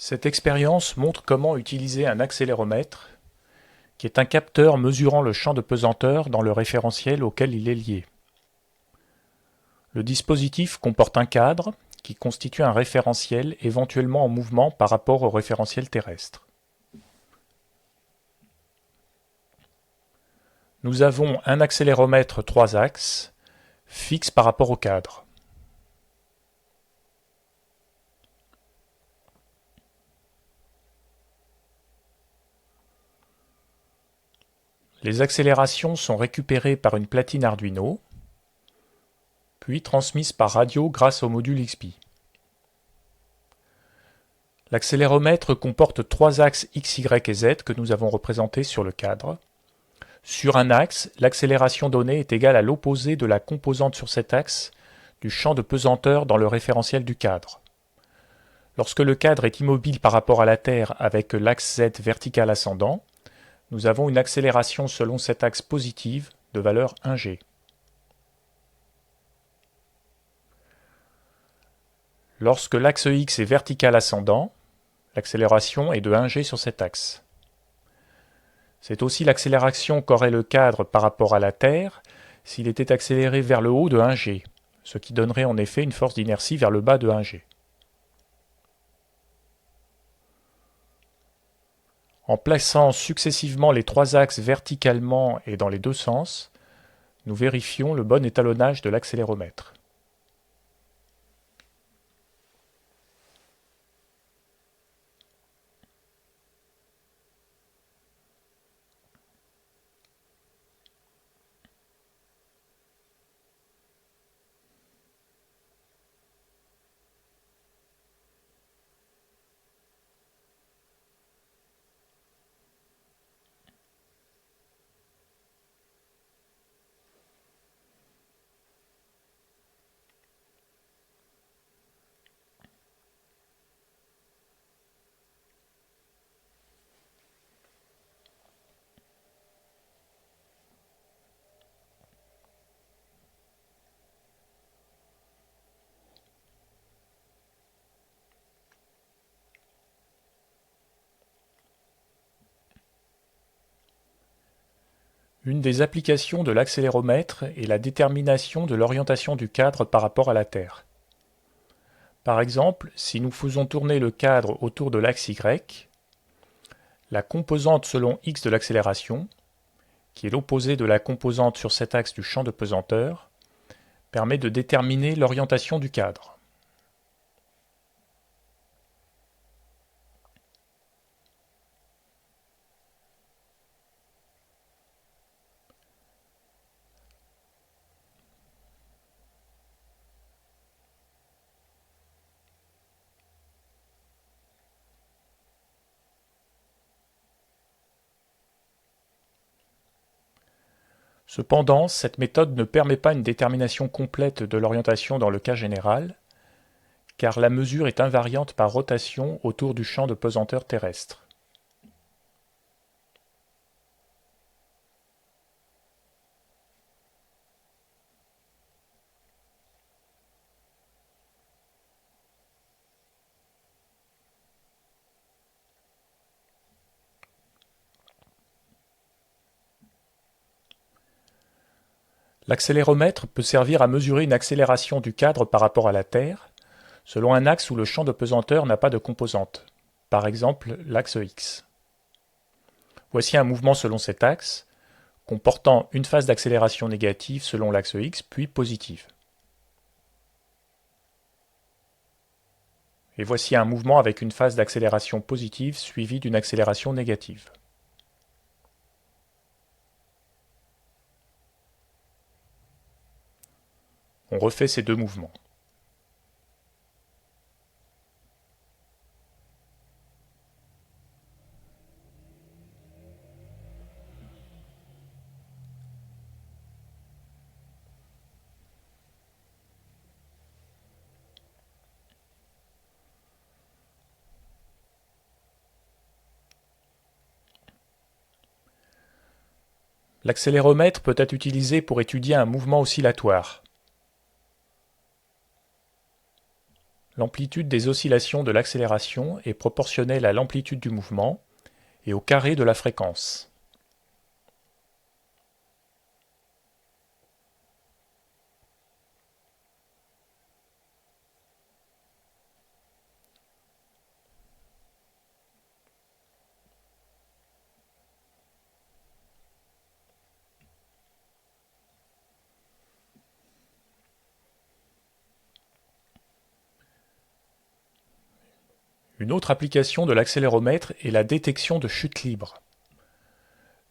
Cette expérience montre comment utiliser un accéléromètre, qui est un capteur mesurant le champ de pesanteur dans le référentiel auquel il est lié. Le dispositif comporte un cadre, qui constitue un référentiel éventuellement en mouvement par rapport au référentiel terrestre. Nous avons un accéléromètre 3 axes, fixe par rapport au cadre. Les accélérations sont récupérées par une platine Arduino, puis transmises par radio grâce au module XP. L'accéléromètre comporte 3 axes X, Y et Z que nous avons représentés sur le cadre. Sur un axe, l'accélération donnée est égale à l'opposé de la composante sur cet axe du champ de pesanteur dans le référentiel du cadre. Lorsque le cadre est immobile par rapport à la Terre avec l'axe Z vertical ascendant, nous avons une accélération selon cet axe positive de valeur 1g. Lorsque l'axe X est vertical ascendant, l'accélération est de 1g sur cet axe. C'est aussi l'accélération qu'aurait le cadre par rapport à la Terre s'il était accéléré vers le haut de 1g, ce qui donnerait en effet une force d'inertie vers le bas de 1g. En plaçant successivement les 3 axes verticalement et dans les deux sens, nous vérifions le bon étalonnage de l'accéléromètre. Une des applications de l'accéléromètre est la détermination de l'orientation du cadre par rapport à la Terre. Par exemple, si nous faisons tourner le cadre autour de l'axe Y, la composante selon x de l'accélération, qui est l'opposé de la composante sur cet axe du champ de pesanteur, permet de déterminer l'orientation du cadre. Cependant, cette méthode ne permet pas une détermination complète de l'orientation dans le cas général, car la mesure est invariante par rotation autour du champ de pesanteur terrestre. L'accéléromètre peut servir à mesurer une accélération du cadre par rapport à la Terre, selon un axe où le champ de pesanteur n'a pas de composante, par exemple l'axe X. Voici un mouvement selon cet axe, comportant une phase d'accélération négative selon l'axe X, puis positive. Et voici un mouvement avec une phase d'accélération positive suivie d'une accélération négative. On refait ces deux mouvements. L'accéléromètre peut être utilisé pour étudier un mouvement oscillatoire. L'amplitude des oscillations de l'accélération est proportionnelle à l'amplitude du mouvement et au carré de la fréquence. Une autre application de l'accéléromètre est la détection de chute libre.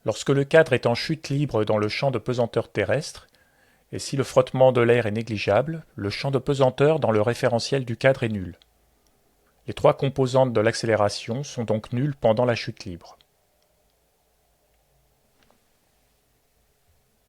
Lorsque le cadre est en chute libre dans le champ de pesanteur terrestre, et si le frottement de l'air est négligeable, le champ de pesanteur dans le référentiel du cadre est nul. Les trois composantes de l'accélération sont donc nulles pendant la chute libre.